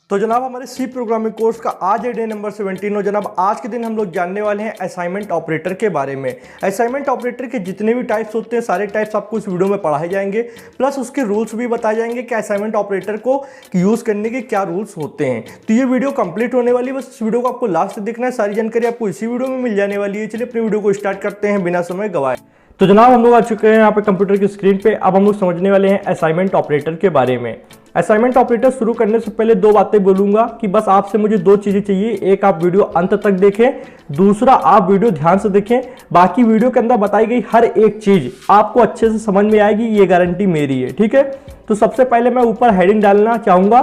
तो जनाब हमारे सी प्रोग्रामिंग कोर्स का आज है डे नंबर 17 और जनाब आज के दिन हम लोग जानने वाले हैं असाइनमेंट ऑपरेटर के बारे में। असाइनमेंट ऑपरेटर के जितने भी टाइप्स होते हैं सारे टाइप्स आपको इस वीडियो में पढ़ाए जाएंगे, प्लस उसके रूल्स भी बताए जाएंगे कि असाइनमेंट ऑपरेटर को यूज़ करने के क्या रूल्स होते हैं। तो ये वीडियो कंप्लीट होने वाली है, बस इस वीडियो को आपको लास्ट तक देखना है, सारी जानकारी आपको इसी वीडियो में मिल जाने वाली है। चलिए अपनी वीडियो को स्टार्ट करते हैं बिना समय गवाए। तो जनाब हम लोग आ चुके हैं यहाँ पे कंप्यूटर की स्क्रीन पे। अब हम लोग समझने वाले हैं असाइनमेंट ऑपरेटर के बारे में। असाइनमेंट ऑपरेटर शुरू करने से पहले दो बातें बोलूंगा कि बस आपसे मुझे दो चीजें चाहिए। एक, आप वीडियो अंत तक देखें, दूसरा आप वीडियो ध्यान से देखें। बाकी वीडियो के अंदर बताई गई हर एक चीज आपको अच्छे से समझ में आएगी, ये गारंटी मेरी है, ठीक है। तो सबसे पहले मैं ऊपर हेडिंग डालना चाहूंगा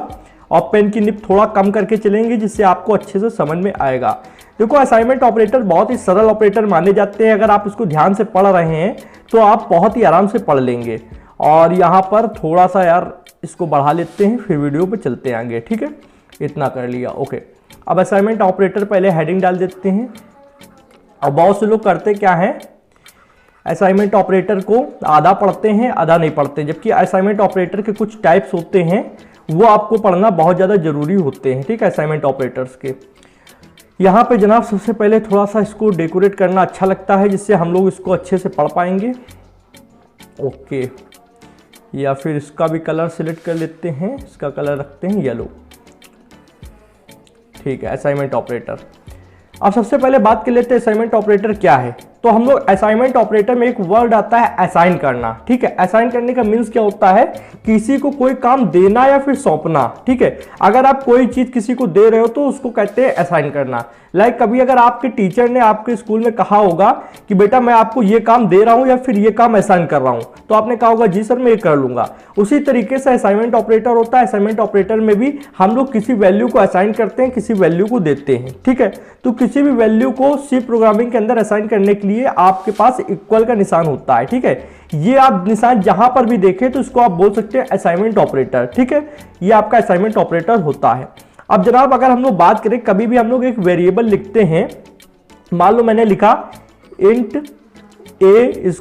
और पेन की निब थोड़ा कम करके चलेंगे जिससे आपको अच्छे से समझ में आएगा। देखो, असाइनमेंट ऑपरेटर बहुत ही सरल ऑपरेटर माने जाते हैं। अगर आप इसको ध्यान से पढ़ रहे हैं तो आप बहुत ही आराम से पढ़ लेंगे। और यहाँ पर थोड़ा सा यार इसको बढ़ा लेते हैं, फिर वीडियो पे चलते हैं आगे, ठीक है। इतना कर लिया, ओके। अब असाइनमेंट ऑपरेटर पहले हेडिंग डाल देते हैं। और बहुत से लोग करते क्या है, असाइनमेंट ऑपरेटर को आधा पढ़ते हैं आधा नहीं पढ़ते, जबकि असाइनमेंट ऑपरेटर के कुछ टाइप्स होते हैं वो आपको पढ़ना बहुत ज़्यादा जरूरी होते हैं, ठीक है, असाइनमेंट ऑपरेटर्स के। यहाँ पे जनाब सबसे पहले थोड़ा सा इसको डेकोरेट करना अच्छा लगता है जिससे हम लोग इसको अच्छे से पढ़ पाएंगे, ओके। या फिर इसका भी कलर सिलेक्ट कर लेते हैं, इसका कलर रखते हैं येलो, ठीक है। असाइनमेंट ऑपरेटर, अब सबसे पहले बात कर लेते हैं असाइनमेंट ऑपरेटर क्या है। तो हम लोग असाइनमेंट ऑपरेटर में एक वर्ड आता है असाइन करना, ठीक है। असाइन करने का मीन्स क्या होता है, किसी को कोई काम देना या फिर सौंपना, ठीक है। अगर आप कोई चीज किसी को दे रहे हो तो उसको कहते हैं असाइन करना। लाइक कभी अगर आपके टीचर ने आपके स्कूल में कहा होगा कि बेटा मैं आपको ये काम दे रहा हूं या फिर ये काम असाइन कर रहा हूं, तो आपने कहा होगा जी सर मैं ये कर लूंगा। उसी तरीके से असाइनमेंट ऑपरेटर होता है। असाइनमेंट ऑपरेटर में भी हम लोग किसी वैल्यू को असाइन करते हैं, किसी वैल्यू को देते हैं, ठीक है। तो किसी भी वैल्यू को सी प्रोग्रामिंग के अंदर असाइन करने के लिए आपके पास इक्वल का निशान होता है, ठीक है। ये आप निशान जहां पर भी देखें तो इसको आप बोल सकते हैं असाइनमेंट ऑपरेटर, ठीक है। ये आपका असाइनमेंट ऑपरेटर होता है। अब जनाब अगर हम लोग बात करें, कभी भी हम लोग एक वेरिएबल लिखते हैं, मान लो मैंने लिखा इंट a =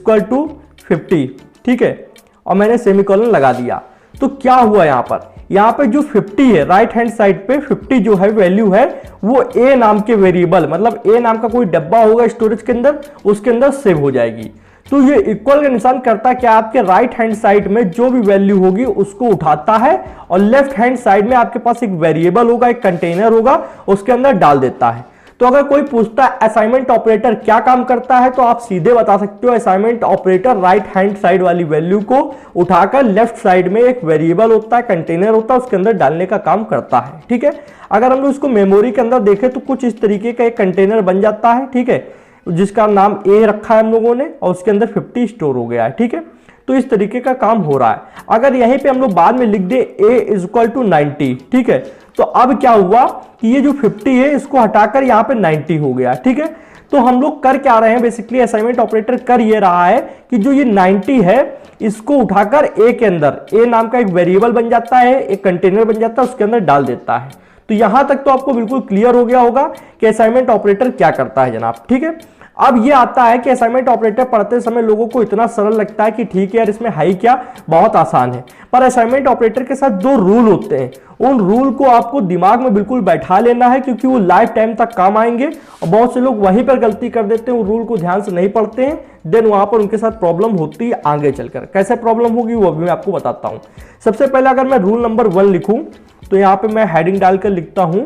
50, ठीक है, और मैंने सेमीकोलन लगा दिया, तो क्या हुआ यहाँ पर जो 50 है राइट हैंड साइड पे 50 जो है वैल्यू है वो a नाम के वेरिएबल, मतलब a नाम का कोई डब्बा होगा स्टोरेज के अंदर, उसके अंदर सेव हो जाएगी। तो ये इक्वल का निशान करता है कि आपके राइट हैंड साइड में जो भी वैल्यू होगी उसको उठाता है और लेफ्ट हैंड साइड में आपके पास एक वेरिएबल होगा, एक कंटेनर होगा, उसके अंदर डाल देता है। तो अगर कोई पूछता है असाइनमेंट ऑपरेटर क्या काम करता है, तो आप सीधे बता सकते हो assignment operator right hand side वाली वैल्यू को उठाकर लेफ्ट साइड में एक वेरिएबल होता है, कंटेनर होता है, उसके अंदर डालने का काम करता है, ठीक है। अगर हम लोग इसको मेमोरी के अंदर देखें तो कुछ इस तरीके का एक कंटेनर बन जाता है, ठीक है, जिसका नाम ए रखा है हम लोगों ने और उसके अंदर 50 स्टोर हो गया है, ठीक है। तो इस तरीके का काम हो रहा है। अगर यहीं पे हम लोग बाद में लिख दे a = 90, ठीक है, तो अब क्या हुआ कि ये जो 50 है इसको हटाकर यहाँ पे 90 हो गया, ठीक है। तो हम लोग कर क्या रहे हैं, बेसिकली असाइनमेंट ऑपरेटर कर ये रहा है कि जो ये 90 है इसको उठाकर a के अंदर, a नाम का एक वेरिएबल बन जाता है, एक कंटेनर बन जाता है, उसके अंदर डाल देता है। तो यहां तक तो आपको बिल्कुल क्लियर हो गया होगा कि असाइनमेंट ऑपरेटर क्या करता है जनाब, ठीक है। अब ये आता है कि असाइनमेंट ऑपरेटर पढ़ते समय लोगों को इतना सरल लगता है कि ठीक है यार इसमें है क्या, बहुत आसान है। पर असाइनमेंट ऑपरेटर के साथ दो रूल होते हैं, उन रूल को आपको दिमाग में बिल्कुल बैठा लेना है क्योंकि वो लाइफ टाइम तक काम आएंगे। और बहुत से लोग वहीं पर गलती कर देते हैं, वो रूल को ध्यान से नहीं पढ़ते हैं, देन वहां पर उनके साथ प्रॉब्लम होती है आगे चलकर। कैसे प्रॉब्लम होगी वो भी मैं आपको बताता हूं। सबसे पहले अगर मैं रूल नंबर 1 लिखूं तो यहाँ पे मैं हेडिंग डालकर लिखता हूं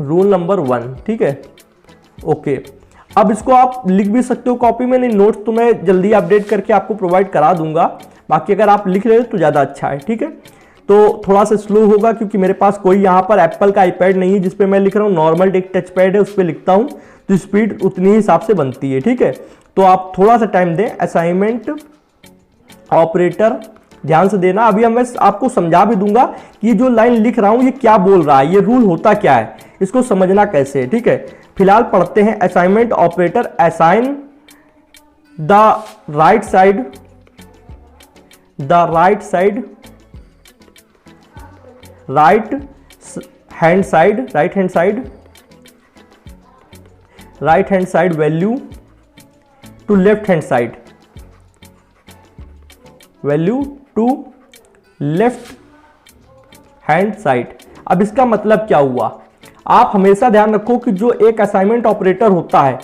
रूल नंबर 1, ठीक है, ओके। अब इसको आप लिख भी सकते हो कॉपी में, नहीं नोट्स तो मैं जल्दी अपडेट करके आपको प्रोवाइड करा दूंगा, बाकी अगर आप लिख रहे हो तो ज़्यादा अच्छा है, ठीक है। तो थोड़ा सा स्लो होगा क्योंकि मेरे पास कोई यहाँ पर एप्पल का आईपैड नहीं है जिसपे मैं लिख रहा हूँ, नॉर्मल एक टच पैड है उस पर लिखता हूँ, तो स्पीड उतनी हिसाब से बनती है, ठीक है। तो आप थोड़ा सा टाइम दें। असाइनमेंट ऑपरेटर ध्यान से देना, अभी मैं आपको समझा भी दूंगा कि जो लाइन लिख रहा हूँ ये क्या बोल रहा है, ये रूल होता क्या है, इसको समझना कैसे है, ठीक है। फिलहाल पढ़ते हैं assignment operator assign the right side right hand side value to left hand side value to left hand side. अब इसका मतलब क्या हुआ, आप हमेशा ध्यान रखो कि जो एक असाइनमेंट ऑपरेटर होता है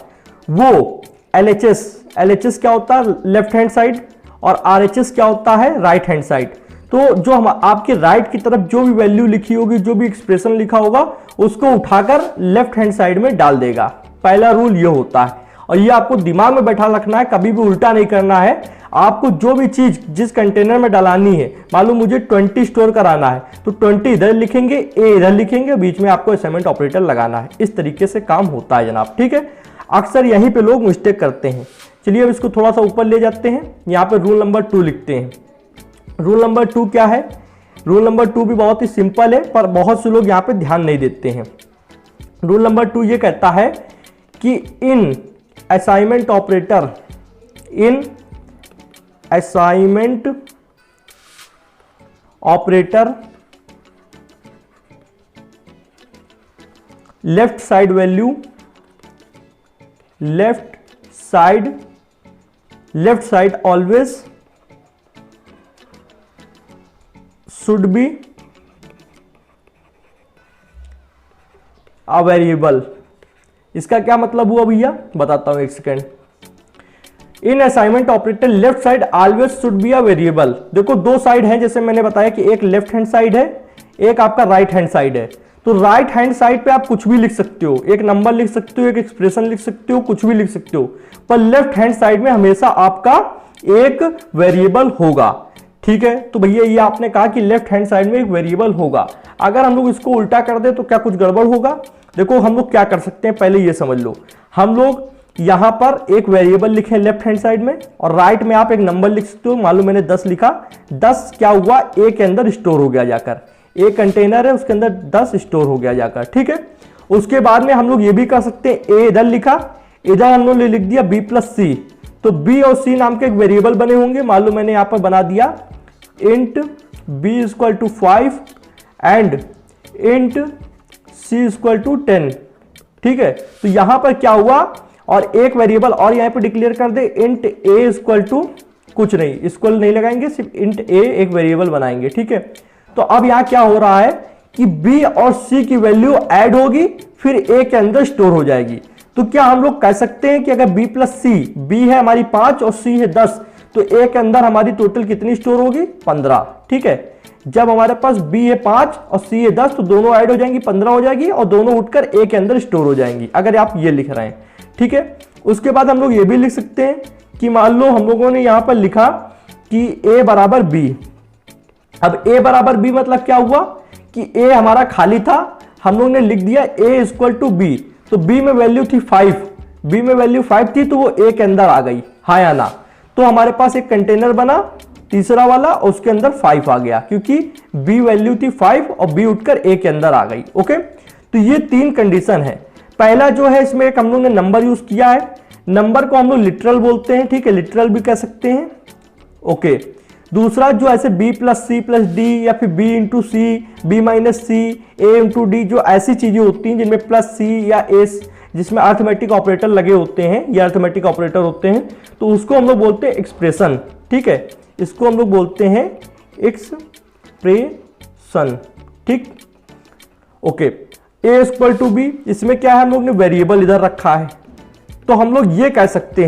वो LHS क्या होता है लेफ्ट हैंड साइड और RHS क्या होता है राइट हैंड साइड। तो जो हम आपके राइट की तरफ जो भी वैल्यू लिखी होगी, जो भी एक्सप्रेशन लिखा होगा, उसको उठाकर लेफ्ट हैंड साइड में डाल देगा। पहला रूल ये होता है और ये आपको दिमाग में बैठा रखना है, कभी भी उल्टा नहीं करना है। आपको जो भी चीज जिस कंटेनर में डालानी है, मालूम मुझे 20 स्टोर कराना है तो 20 इधर लिखेंगे, ए इधर लिखेंगे, बीच में आपको असाइनमेंट ऑपरेटर लगाना है। इस तरीके से काम होता है जनाब, ठीक है। अक्सर यहीं पे लोग मिस्टेक करते हैं। चलिए अब इसको थोड़ा सा ऊपर ले जाते हैं, यहाँ पे रूल नंबर 2 लिखते हैं। रूल नंबर 2 क्या है? रूल नंबर 2 भी बहुत ही सिंपल है, पर बहुत से लोग यहाँ पे ध्यान नहीं देते हैं। रूल नंबर 2 ये कहता है कि in assignment operator, in assignment operator left side value, left side always should be a variable. इसका क्या मतलब हुआ भैया, बताता हूं एक second. In assignment operator left side always should be a variable. देखो दो साइड हैं, जैसे मैंने बताया कि एक लेफ्ट हैंड साइड है, एक आपका राइट हैंड साइड है। तो राइट हैंड साइड पे आप कुछ भी लिख सकते हो, एक नंबर लिख सकते हो, एक एक्सप्रेशन लिख सकते हो, कुछ भी लिख सकते हो, पर लेफ्ट हैंड साइड में हमेशा आपका एक वेरिएबल होगा, ठीक है। तो भैया ये आपने कहा कि लेफ्ट हैंड साइड में एक वेरिएबल होगा। अगर हम लोग इसको उल्टा कर दे तो क्या कुछ गड़बड़ होगा? देखो हम लोग क्या कर सकते हैं, पहले ये समझ लो। हम लोग यहां पर एक वेरिएबल लिखे लेफ्ट हैंड साइड में और राइट में आप एक नंबर लिख सकते हो। मालूम मैंने 10 लिखा, 10 क्या हुआ ए के अंदर स्टोर हो गया जाकर, एक कंटेनर है उसके अंदर 10 स्टोर हो गया जाकर, ठीक है। उसके बाद में हम लोग ये भी कर सकते हैं, ए इधर लिखा, इधर हम लोग ने लिख दिया B+C, तो B और C नाम के एक वेरिएबल बने होंगे। मालूम मैंने यहां पर बना दिया int B = 5 and int C = 10, ठीक है। तो यहां पर क्या हुआ, और एक वेरिएबल और यहां पे डिक्लेयर कर दे int A = कुछ नहीं, इसको नहीं लगाएंगे, सिर्फ int A एक वेरिएबल बनाएंगे, ठीक है। तो अब यहां क्या हो रहा है कि B और C की वैल्यू ऐड होगी, फिर A के अंदर स्टोर हो जाएगी। तो क्या हम लोग कह सकते हैं कि अगर B+C, B है हमारी 5 और C है 10, तो A के अंदर हमारी टोटल कितनी स्टोर होगी? 15, ठीक है। जब हमारे पास B है 5 और C है 10, तो दोनों ऐड हो जाएंगी, 15 हो जाएगी और दोनों उठकर A के अंदर स्टोर हो जाएंगी, अगर आप ये लिख रहे हैं, ठीक है। उसके बाद हम लोग ये भी लिख सकते हैं कि मान लो हम लोगों ने यहां पर लिखा कि A = B। अब A = B मतलब क्या हुआ कि A हमारा खाली था, हम लोग ने लिख दिया A = B, तो B में वैल्यू थी 5, B में वैल्यू 5 थी, तो वो A के अंदर आ गई, हाँ या ना। तो हमारे पास एक कंटेनर बना तीसरा वाला, उसके अंदर 5 आ गया, क्योंकि B वैल्यू थी 5 और B उठकर A के अंदर आ गई, ओके। तो ये 3 कंडीशन है। पहला जो है, इसमें एक हम लोग ने नंबर यूज किया है, नंबर को हम लोग लिटरल बोलते हैं, ठीक है, लिटरल भी कह सकते हैं, ओके। दूसरा जो ऐसे B+C+D या फिर B × C, B-C, A × D, जो ऐसी चीजें होती हैं जिनमें +C या S, जिसमें अर्थमेटिक ऑपरेटर लगे होते हैं, ये अर्थमेटिक ऑपरेटर होते हैं, तो उसको हम लोग बोलते हैं एक्सप्रेशन, ठीक है। इसको हम लोग बोलते हैं एक्सप्रेशन, ठीक, ओके। A = B, इसमें क्या है, हम लोग ने वेरिएबल इधर रखा है, तो हम लोग ये कह सकते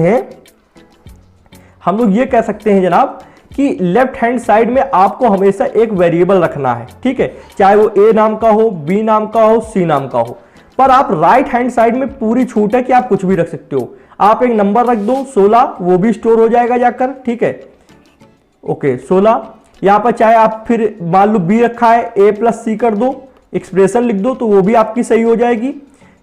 हैं जनाब कि लेफ्ट हैंड साइड में आपको हमेशा एक वेरिएबल रखना है, ठीक है, चाहे वो A नाम का हो, B नाम का हो, C नाम का हो। पर आप राइट हैंड साइड में पूरी छूट है कि आप कुछ भी रख सकते हो। आप एक नंबर रख दो 16, वो भी स्टोर हो जाएगा जाकर, ठीक है, ओके 16। यहां पर चाहे आप फिर मान लो B रखा है, A+C कर दो, एक्सप्रेशन लिख दो, तो वो भी आपकी सही हो जाएगी।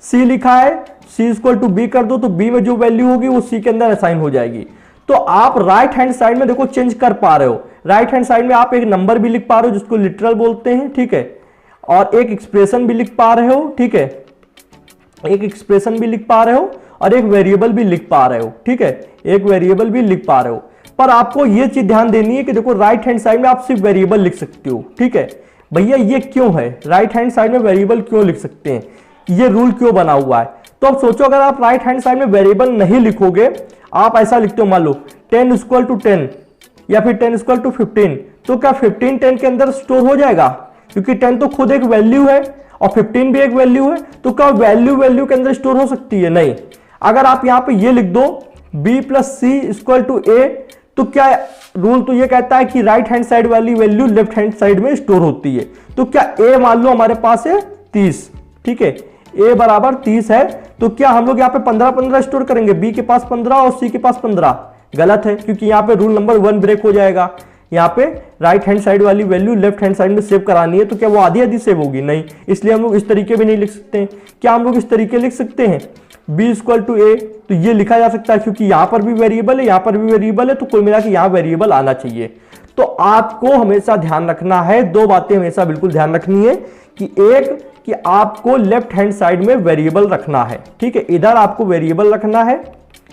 C लिखा है, C = B कर दो, तो B में जो वैल्यू होगी वो C के अंदर असाइन हो जाएगी। तो आप राइट हैंड साइड में देखो चेंज कर पा रहे हो, राइट हैंड साइड में आप एक नंबर भी लिख पा रहे हो जिसको लिटरल बोलते हैं, ठीक है, और एक एक्सप्रेशन भी लिख पा रहे हो, ठीक है, एक एक्सप्रेशन भी लिख पा रहे हो और एक वेरिएबल भी लिख पा रहे हो, ठीक है, एक वेरिएबल भी लिख पा रहे हो। पर आपको यह चीज ध्यान देनी है कि देखो राइट हैंड साइड में आप सिर्फ वेरिएबल लिख सकते हो, ठीक है। भैया ये क्यों है, राइट हैंड साइड में वेरिएबल क्यों लिख सकते हैं, ये रूल क्यों बना हुआ है? तो अब सोचो, अगर आप राइट हैंड साइड में वेरिएबल नहीं लिखोगे, आप ऐसा लिखते हो, मान लो 10 = 10 या फिर 10 = 15, तो क्या 15 10 के अंदर स्टोर हो जाएगा? क्योंकि 10 तो खुद एक वैल्यू है और 15 भी एक वैल्यू है, तो क्या वैल्यू के अंदर स्टोर हो सकती है? नहीं। अगर आप यहां पे ये लिख दो b plus C equal to A, तो क्या रूल तो ये कहता है कि राइट हैंड साइड वाली वैल्यू लेफ्ट हैंड साइड में स्टोर होती है। तो क्या a मान लो हमारे पास है 30, ठीक है, a बराबर 30 है, तो क्या हम लोग यहाँ पे 15 स्टोर करेंगे? b के पास 15 और c के पास 15? गलत है, क्योंकि यहाँ पे रूल नंबर 1 ब्रेक हो जाएगा। यहाँ पे राइट हैंड साइड वाली वैल्यू लेफ्ट हैंड साइड में सेव करानी है, तो क्या वो आधी आधी सेव होगी? नहीं। इसलिए हम लोग इस तरीके भी नहीं लिख सकते हैं। क्या हम लोग इस तरीके लिख सकते हैं b इक्वल टू ए? तो ये लिखा जा सकता है, क्योंकि यहाँ पर भी वेरिएबल है, यहाँ पर भी वेरिएबल है, तो कुल मिला के यहाँ वेरिएबल आना चाहिए। तो आपको हमेशा ध्यान रखना है, दो बातें हमेशा बिल्कुल ध्यान रखनी है कि एक कि आपको लेफ्ट हैंड साइड में वेरिएबल रखना है, ठीक है, इधर आपको वेरिएबल रखना है,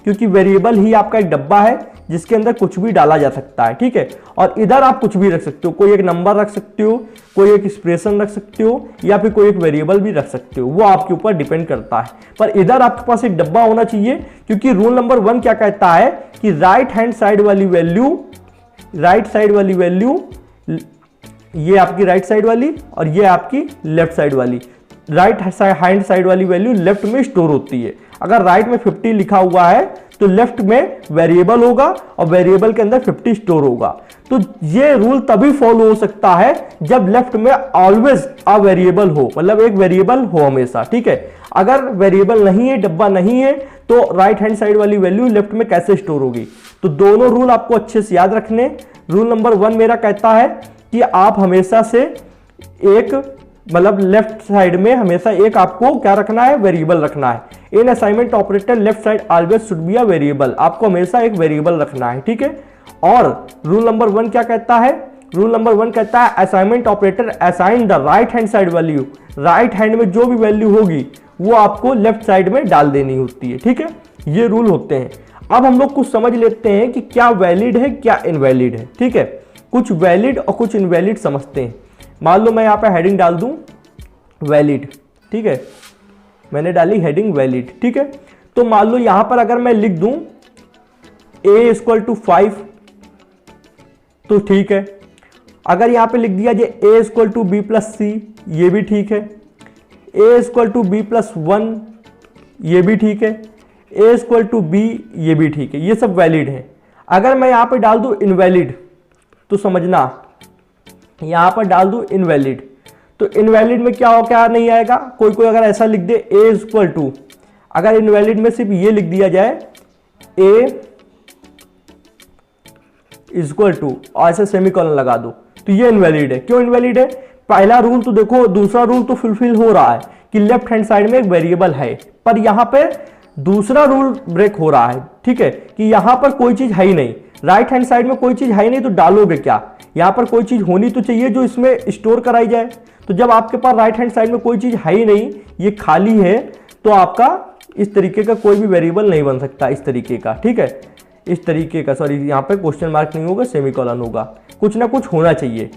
क्योंकि वेरिएबल ही आपका एक डब्बा है जिसके अंदर कुछ भी डाला जा सकता है, ठीक है। और इधर आप कुछ भी रख सकते हो, कोई एक नंबर रख सकते हो, कोई एक एक्सप्रेशन रख सकते हो, या फिर कोई एक वेरिएबल भी रख सकते हो, वो आपके ऊपर डिपेंड करता है। पर इधर आपके पास एक डब्बा होना चाहिए, क्योंकि रूल नंबर 1 क्या कहता है कि राइट हैंड साइड वाली वैल्यू ये आपकी राइट साइड वाली और ये आपकी लेफ्ट साइड वाली, राइट हैंड साइड वाली वैल्यू लेफ्ट में स्टोर होती है। अगर राइट में 50 लिखा हुआ है तो लेफ्ट में वेरिएबल होगा और वेरिएबल के अंदर 50 स्टोर होगा। तो ये रूल तभी फॉलो हो सकता है जब लेफ्ट में ऑलवेज अ वेरिएबल हो, मतलब एक वेरिएबल हो हमेशा, ठीक है। अगर वेरिएबल नहीं है, डब्बा नहीं है, तो राइट हैंड साइड वाली वैल्यू लेफ्ट में कैसे स्टोर होगी? तो दोनों रूल आपको अच्छे से याद रखने। रूल नंबर 1 मेरा कहता है कि आप हमेशा से एक, मतलब लेफ्ट साइड में हमेशा एक आपको क्या रखना है? वेरिएबल रखना है। In assignment operator left side always should be a variable, आपको हमेशा एक वेरिएबल रखना है, ठीक है। और रूल नंबर 1 क्या कहता है? रूल नंबर 1 कहता है assignment operator assign the right hand side value, right hand में जो भी वैल्यू होगी वो आपको लेफ्ट साइड में डाल देनी होती है, ठीक है। ये रूल होते हैं। अब हम लोग कुछ समझ लेते हैं कि क्या वैलिड है क्या इनवैलिड है, ठीक है। कुछ वैलिड और कुछ इनवैलिड समझते हैं। मान लो मैं यहाँ पे हेडिंग डाल दूं वैलिड, ठीक है, मैंने डाली हेडिंग वैलिड, ठीक है। तो मान लो यहां पर अगर मैं लिख दूं a इक्वल टू 5, तो ठीक है। अगर यहां पे लिख दिया जाए a equal to b plus C, ये भी ठीक है। a equal to b plus 1, ये भी ठीक है। a इक्वल टू b, ये भी ठीक है। ये सब वैलिड है। अगर मैं यहां पे डाल दूं इनवैलिड, तो समझना, यहां पर डाल दूं इनवैलिड, तो इनवैलिड में क्या नहीं आएगा? कोई अगर ऐसा लिख दे a इक्वल टू, अगर इनवैलिड में सिर्फ ये लिख दिया जाए a इक्वल टू और ऐसे सेमीकोलन लगा दो, तो ये इनवैलिड है। क्यों इनवैलिड है? पहला रूल तो देखो, दूसरा रूल तो फुलफिल हो रहा है कि लेफ्ट हैंड साइड में एक वेरिएबल है, पर यहां पे दूसरा रूल ब्रेक हो रहा है, ठीक है, कि यहां पर कोई चीज है ही नहीं, राइट हैंड साइड में कोई चीज है ही नहीं, तो डालोगे क्या? यहां पर कोई चीज होनी तो चाहिए जो इसमें स्टोर कराई जाए। तो जब आपके पास राइट हैंड साइड में कोई चीज है ही नहीं, ये खाली है, तो आपका इस तरीके का कोई भी वेरिएबल नहीं बन सकता, इस तरीके का, ठीक है, इस तरीके का, सॉरी यहाँ पे क्वेश्चन मार्क नहीं होगा, सेमीकोलन होगा, कुछ ना कुछ होना चाहिए,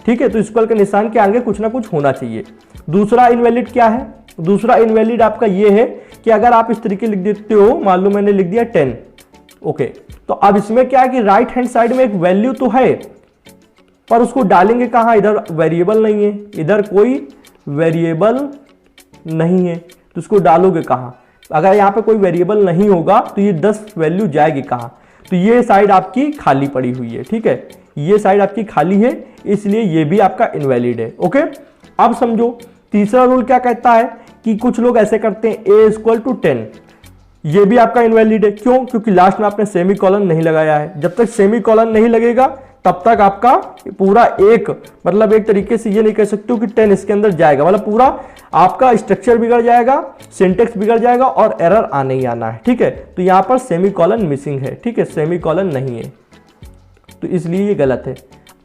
ठीक है। तो इक्वल के निशान के आगे कुछ ना कुछ होना चाहिए। दूसरा इनवैलिड क्या है? दूसरा इनवैलिड आपका ये है कि अगर आप इस तरीके लिख देते हो, मान लो मैंने लिख दिया 10, ओके, तो अब इसमें क्या है कि राइट हैंड साइड में एक वैल्यू तो है, पर उसको डालेंगे कहां? इधर वेरिएबल नहीं है, इधर कोई वेरिएबल नहीं है, तो उसको डालोगे कहां? अगर यहाँ पे कोई वेरिएबल नहीं होगा तो ये 10 वैल्यू जाएगी कहां? तो ये साइड आपकी खाली पड़ी हुई है, ठीक है, ये साइड आपकी खाली है, इसलिए ये भी आपका इनवैलिड है, ओके। अब समझो तीसरा रूल क्या कहता है कि कुछ लोग ऐसे करते हैं a इक्वल टू 10, ये भी आपका इनवैलिड है। क्यों? क्योंकि लास्ट में आपने सेमीकोलन नहीं लगाया है। जब तक सेमीकोलन नहीं लगेगा तब तक आपका पूरा एक, मतलब एक तरीके से ये नहीं कह सकते हो कि 10 इसके अंदर जाएगा, मतलब पूरा आपका स्ट्रक्चर बिगड़ जाएगा, सिंटेक्स बिगड़ जाएगा और एरर आने ही आना है, ठीक है। तो यहां पर सेमीकोलन मिसिंग है, ठीक है, सेमीकोलन नहीं है, तो इसलिए ये गलत है।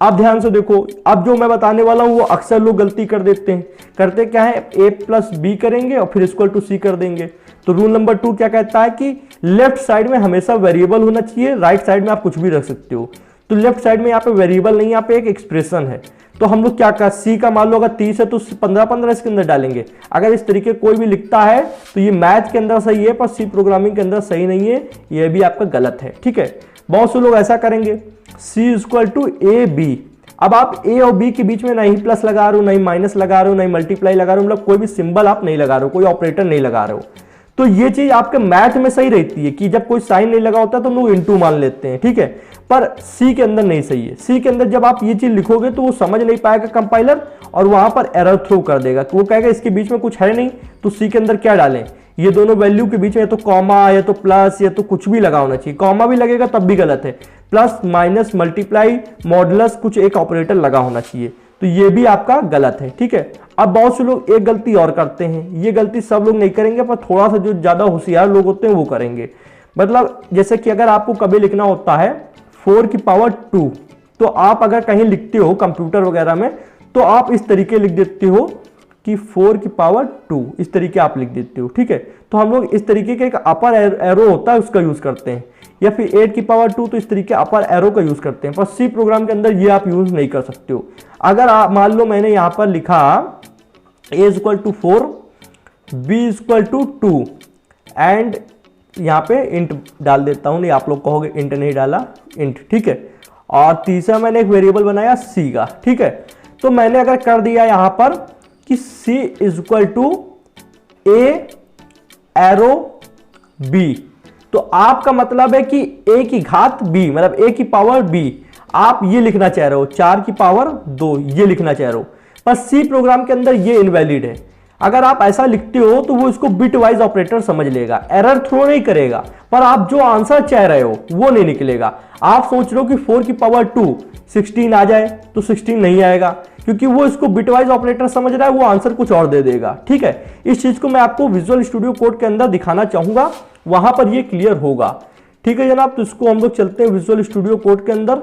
अब ध्यान से देखो, अब जो मैं बताने वाला हूं वो अक्सर लोग गलती कर देते हैं। करते क्या है? a प्लस बी करेंगे और फिर इक्वल टू सी कर देंगे। तो रूल नंबर 2 क्या कहता है कि लेफ्ट साइड में हमेशा वेरिएबल होना चाहिए, राइट साइड में आप कुछ भी रख सकते हो। तो लेफ्ट साइड में यहाँ पे वेरिएबल नहीं, यहाँ पे एक एक्सप्रेशन है। तो हम लोग क्या कर, सी का मान लो अगर 30 है तो 15 इसके अंदर डालेंगे। अगर इस तरीके कोई भी लिखता है तो ये मैथ के अंदर सही है, पर सी प्रोग्रामिंग के अंदर सही नहीं है, ये भी आपका गलत है, ठीक है। बहुत से लोग ऐसा करेंगे, सी इक्वल टू ए बी। अब आप ए और बी के बीच में नहीं प्लस लगा रहे हो, नहीं माइनस लगा रहे हो, नहीं मल्टीप्लाई लगा रहे हो, मतलब कोई भी सिंबल आप नहीं लगा रहे हो, कोई ऑपरेटर नहीं लगा रहे हो। तो ये चीज आपके मैथ में सही रहती है कि जब कोई साइन नहीं लगा होता तो हम लोग इनटू मान लेते हैं, ठीक है। पर सी के अंदर नहीं सही है। सी के अंदर जब आप ये चीज लिखोगे तो वो समझ नहीं पाएगा कंपाइलर, और वहां पर एरर थ्रो कर देगा। वो कहेगा इसके बीच में कुछ है नहीं, तो सी के अंदर क्या डालें, ये दोनों वैल्यू के बीच में या तो कॉमा या तो प्लस या तो कुछ भी लगा होना चाहिए। कॉमा भी लगेगा तब भी गलत है, प्लस माइनस मल्टीप्लाई मॉडुलस कुछ एक ऑपरेटर लगा होना चाहिए, तो ये भी आपका गलत है, ठीक है। अब बहुत से लोग एक गलती और करते हैं, ये गलती सब लोग नहीं करेंगे पर थोड़ा सा जो ज्यादा होशियार लोग होते हैं वो करेंगे। मतलब जैसे कि अगर आपको कभी लिखना होता है 4 की पावर 2, तो आप अगर कहीं लिखते हो कंप्यूटर वगैरह में तो आप इस तरीके लिख देते हो कि 4 की पावर 2, इस तरीके आप लिख देते हो, ठीक है। तो हम लोग इस तरीके का एक अपर एरो होता है उसका यूज करते हैं, या फिर 8 की पावर 2, तो इस तरीके अपर एरो का यूज करते हैं। पर सी प्रोग्राम के अंदर ये आप यूज नहीं कर सकते हो। अगर आप मान लो मैंने यहां पर लिखा a is equal to 4, b is equal to 2 and यहाँ पे इंट डाल देता हूं, नहीं आप लोग कहोगे इंट नहीं डाला, इंट, ठीक है। और तीसरा मैंने एक वेरिएबल बनाया c का, ठीक है। तो मैंने अगर कर दिया यहां पर कि c is equal to a arrow b, तो आपका मतलब है कि a की घात b, मतलब a की पावर b, आप ये लिखना चाह रहे हो 4 की पावर 2, ये लिखना चाह रहे हो। पर सी प्रोग्राम के अंदर ये इनवैलिड है। अगर आप ऐसा लिखते हो तो वो इसको बिट वाइज ऑपरेटर समझ लेगा, एरर थ्रो नहीं करेगा, पर आप जो आंसर चाह रहे हो वो नहीं निकलेगा। आप सोच रहे हो कि 4 की पावर 2 16 आ जाए, तो 16 नहीं आएगा, क्योंकि वो इसको बिटवाइज ऑपरेटर समझ रहा है, वो आंसर कुछ और दे देगा, ठीक है। इस चीज को मैं आपको विजुअल स्टूडियो कोड के अंदर दिखाना चाहूंगा, वहां पर ये क्लियर होगा, ठीक है जनाब। तो इसको हम लोग चलते हैं विजुअल स्टूडियो कोड के अंदर।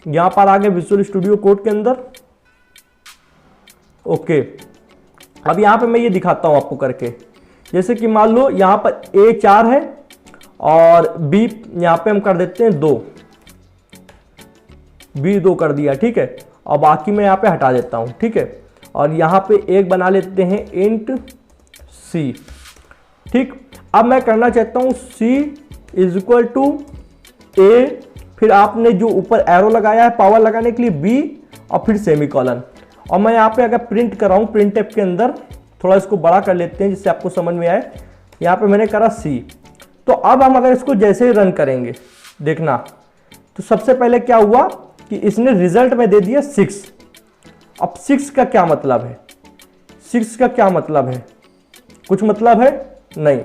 यहां पर आगे विजुअल स्टूडियो कोड के अंदर, ओके। अब यहां पे मैं ये दिखाता हूं आपको करके, जैसे कि मान लो यहां पर a 4 है और b यहां पे हम कर देते हैं 2, b 2 कर दिया, ठीक है। और बाकी मैं यहां पे हटा देता हूं, ठीक है। और यहां पे एक बना लेते हैं इंट c, ठीक। अब मैं करना चाहता हूं c is equal to a, फिर आपने जो ऊपर एरो लगाया है पावर लगाने के लिए b, और फिर सेमीकोलन। और मैं यहाँ पे अगर प्रिंट कर रहा हूँ प्रिंट टैब के अंदर, थोड़ा इसको बड़ा कर लेते हैं जिससे आपको समझ में आए। यहाँ पे मैंने करा C। तो अब हम अगर इसको जैसे ही रन करेंगे, देखना, तो सबसे पहले क्या हुआ कि इसने रिजल्ट में दे दिया 6। अब 6 का क्या मतलब है, 6 का क्या मतलब है, कुछ मतलब है नहीं,